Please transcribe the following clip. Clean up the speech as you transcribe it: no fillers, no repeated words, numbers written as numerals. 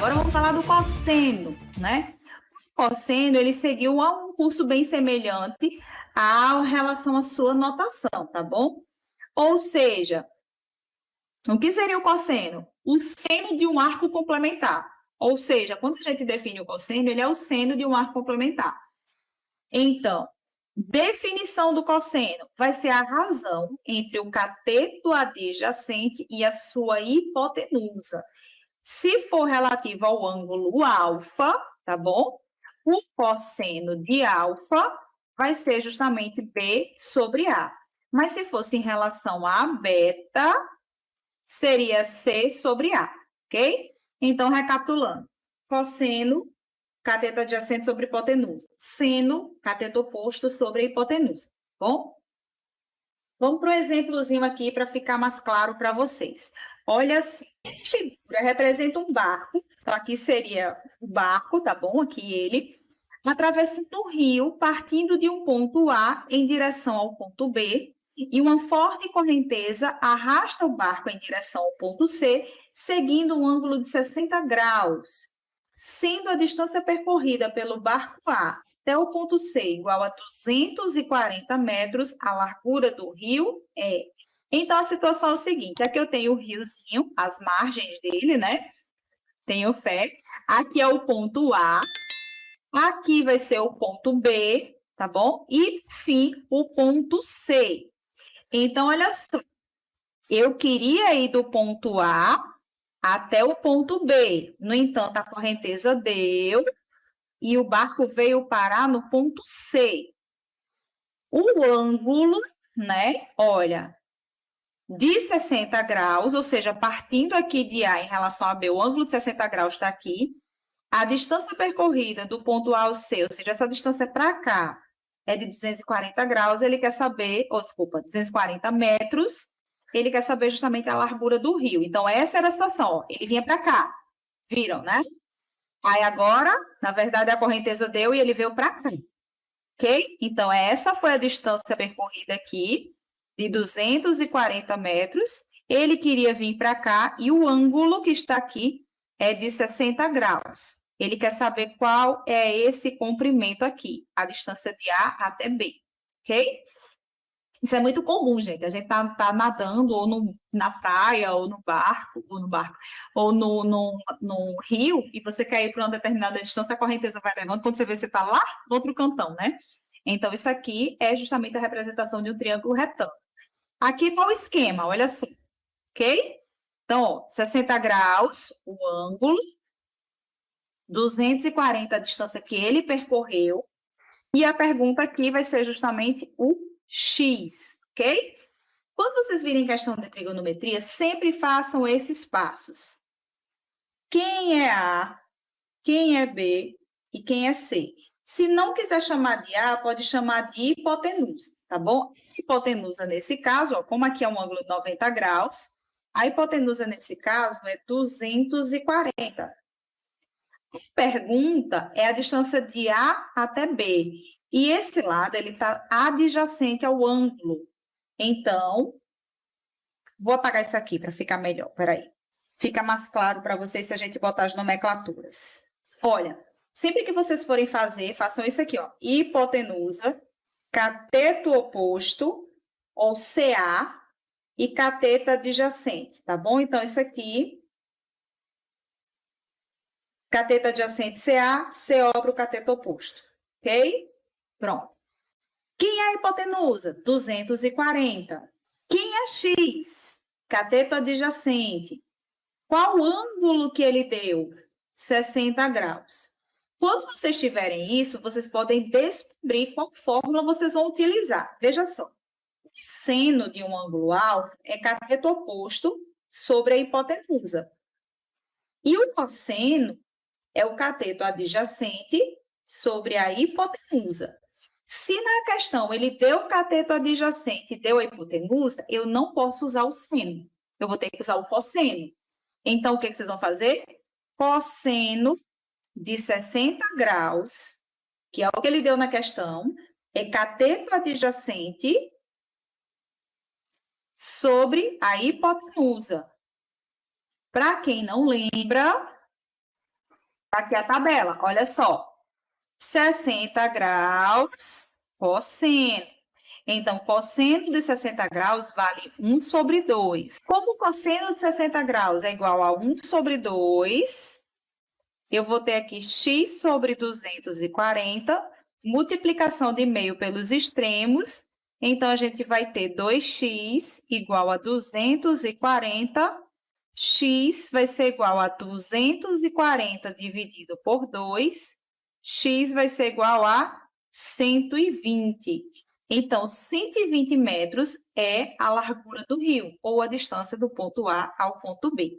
Agora vamos falar do cosseno, né? O cosseno, ele seguiu um curso bem semelhante à relação à sua notação, tá bom? Ou seja, o que seria o cosseno? O seno de um arco complementar. Ou seja, quando a gente define o cosseno, ele é o seno de um arco complementar. Então, definição do cosseno vai ser a razão entre o cateto adjacente e a sua hipotenusa. Se for relativo ao ângulo alfa, tá bom? O cosseno de alfa vai ser justamente B sobre A. Mas se fosse em relação a beta, seria C sobre A, ok? Então, recapitulando. Cosseno, cateto adjacente sobre hipotenusa. Seno, cateto oposto sobre a hipotenusa, tá bom? Vamos para um exemplozinho aqui para ficar mais claro para vocês. Olha, a figura representa um barco. Então, aqui seria o barco, tá bom? Aqui ele. Atravessando o rio, partindo de um ponto A em direção ao ponto B, e uma forte correnteza arrasta o barco em direção ao ponto C, seguindo um ângulo de 60 graus, sendo a distância percorrida pelo barco A até o ponto C igual a 240 metros, a largura do rio é. Então, a situação é o seguinte, aqui eu tenho o riozinho, as margens dele, né? Tenho fé. Aqui é o ponto A, aqui vai ser o ponto B, tá bom? E, fim, o ponto C. Então, olha só, eu queria ir do ponto A até o ponto B. No entanto, a correnteza deu e o barco veio parar no ponto C. O ângulo, né? Olha, de 60 graus, ou seja, partindo aqui de A em relação a B, o ângulo de 60 graus está aqui. A distância percorrida do ponto A ao C, ou seja, essa distância para cá, é de 240 graus, ele quer saber, ou desculpa, 240 metros, ele quer saber justamente a largura do rio. Então, essa era a situação, ó, ele vinha para cá, viram, né? Aí agora, na verdade, a correnteza deu e ele veio para cá, ok? Então, essa foi a distância percorrida aqui, de 240 metros, ele queria vir para cá e o ângulo que está aqui é de 60 graus. Ele quer saber qual é esse comprimento aqui, a distância de A até B, ok? Isso é muito comum, gente. A gente tá nadando ou na praia, ou no barco, ou no rio, e você quer ir para uma determinada distância, a correnteza vai levando, quando você vê, você está lá no outro cantão, né? Então, isso aqui é justamente a representação de um triângulo retângulo. Aqui está o esquema, olha só, ok? Então, ó, 60 graus, o ângulo, 240 a distância que ele percorreu, e a pergunta aqui vai ser justamente o X, ok? Quando vocês virem questão de trigonometria, sempre façam esses passos. Quem é A, quem é B e quem é C. Se não quiser chamar de A, pode chamar de hipotenusa, tá bom? Hipotenusa nesse caso, ó, como aqui é um ângulo de 90 graus, a hipotenusa nesse caso é 240. Pergunta é a distância de A até B. E esse lado, ele está adjacente ao ângulo. Então, vou apagar isso aqui para ficar melhor. Peraí. Fica mais claro para vocês se a gente botar as nomenclaturas. Olha, sempre que vocês forem fazer, façam isso aqui, ó. Hipotenusa, cateto oposto, ou CA, e cateto adjacente, tá bom? Então, isso aqui... Cateto adjacente CA, CO para o cateto oposto, ok? Pronto. Quem é a hipotenusa? 240. Quem é X? Cateto adjacente. Qual o ângulo que ele deu? 60 graus. Quando vocês tiverem isso, vocês podem descobrir qual fórmula vocês vão utilizar. Veja só. O seno de um ângulo alfa é cateto oposto sobre a hipotenusa. E o cosseno é o cateto adjacente sobre a hipotenusa. Se na questão ele deu o cateto adjacente e deu a hipotenusa, eu não posso usar o seno. Eu vou ter que usar o cosseno. Então, o que vocês vão fazer? Cosseno de 60 graus, que é o que ele deu na questão, é cateto adjacente sobre a hipotenusa. Para quem não lembra, Aqui a tabela, olha só. 60 graus cosseno. Então, cosseno de 60 graus vale 1 sobre 2. Como o cosseno de 60 graus é igual a 1 sobre 2, eu vou ter aqui x sobre 240, multiplicação de meio pelos extremos. Então, a gente vai ter 2x igual a 240. X vai ser igual a 240 dividido por 2. X vai ser igual a 120. Então, 120 metros é a largura do rio, ou a distância do ponto A ao ponto B.